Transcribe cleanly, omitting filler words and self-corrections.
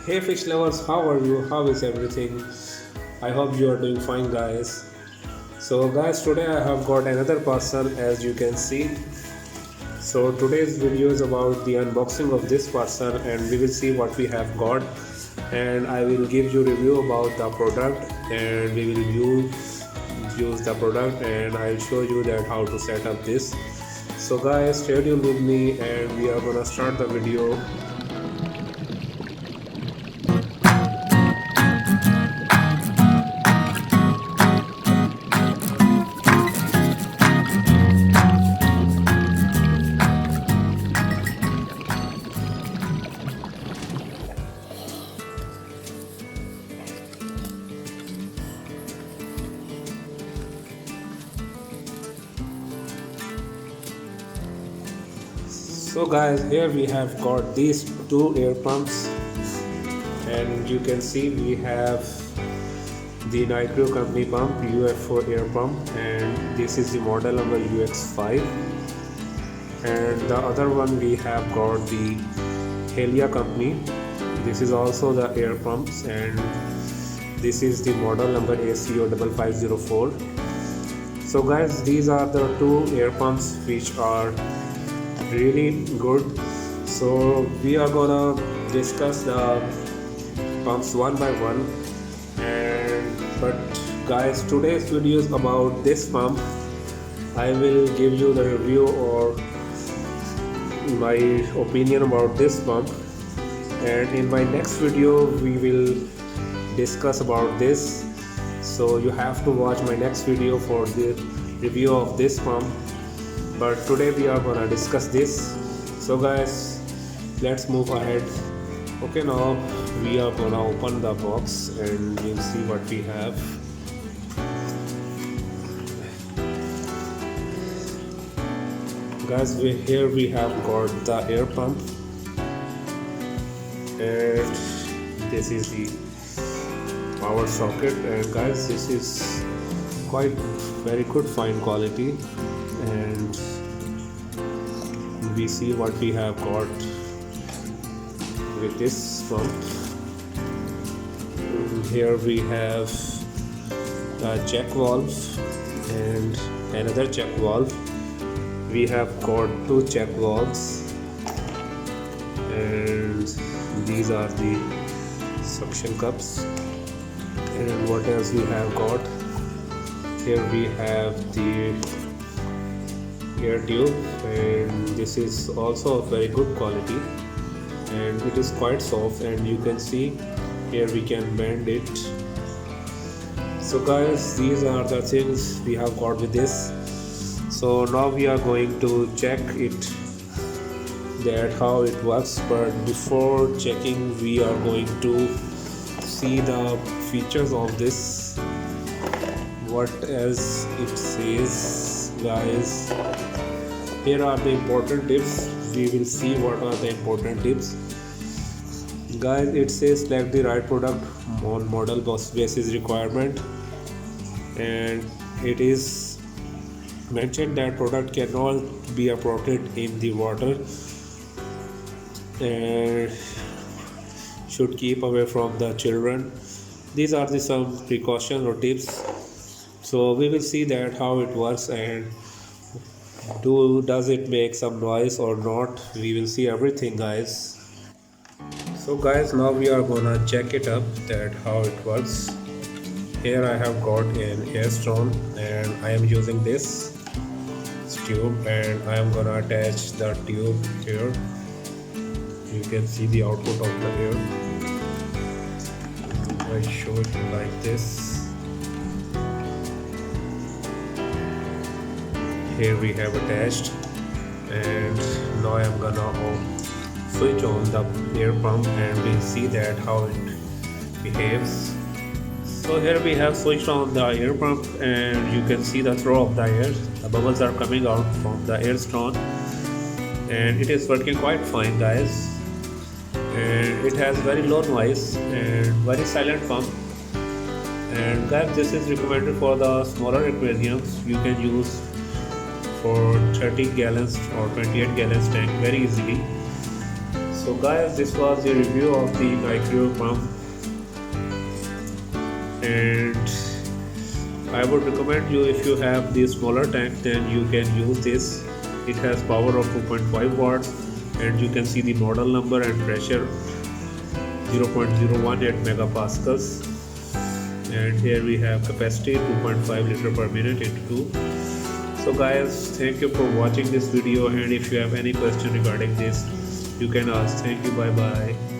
Hey fish lovers, how are you? How is everything? I hope you are doing fine, guys. So, guys, today I have got another parcel as you can see. So, today's video is about the unboxing of this parcel, and we will see what we have got. And I will give you review about the product, and we will use the product, and I'll show you that how to set up this. So, guys, stay tuned with me, and we are gonna start the video. So guys, here we have got these two air pumps, and you can see we have the NICREW company pump UF4 air pump, and this is the model number UX5. And the other one we have got the Helia company. This is also the air pumps, and this is the model number ACO 5504. So guys, these are the two air pumps which are really good. So we are gonna discuss the pumps one by one, and but guys, today's video is about this pump. I will give you the review or my opinion about this pump, and in my next video we will discuss about this. So you have to watch my next video for the review of this pump, but today we are gonna discuss this. So guys, let's move ahead. Okay, now we are gonna open the box and we'll see what we have. Guys, here we have got the air pump, and this is the power socket, and guys, this is quite very good fine quality, and we see what we have got with this pump. Here we have a check valve and another check valve. We have got two check valves, and these are the suction cups. And what else we have got? Here we have the air tube, and this is also of very good quality, and it is quite soft, and you can see here we can bend it. So guys, these are the things we have got with this. So now we are going to check it, that how it works, but before checking we are going to see the features of this, what else it says. Guys, here are the important tips. We will see what are the important tips. Guys, it says select the right product on model basis requirement, and it is mentioned that product cannot be appropriate in the water and should keep away from the children. These are the some precautions or tips. So we will see that how it works, and does it make some noise or not. We will see everything, guys. So guys, now we are gonna check it up that how it works. Here I have got an air stone, and I am using this tube, and I am gonna attach the tube here. You can see the output of the air. I show it like this. Here we have attached, and now I am gonna switch on the air pump, and we'll see that how it behaves. So here we have switched on the air pump, and you can see the flow of the air. The bubbles are coming out from the air stone, and it is working quite fine, guys. And it has very low noise and very silent pump. And guys, this is recommended for the smaller aquariums. You can use for 30 gallons or 28 gallons tank very easily. So guys, this was the review of the NICREW pump, and I would recommend you, if you have the smaller tank, then you can use this. It has power of 2.5 watts, and you can see the model number and pressure 0.018 megapascals, and here we have capacity 2.5 liter per minute into 2. So guys, thank you for watching this video, and if you have any question regarding this, you can ask. Thank you. Bye bye.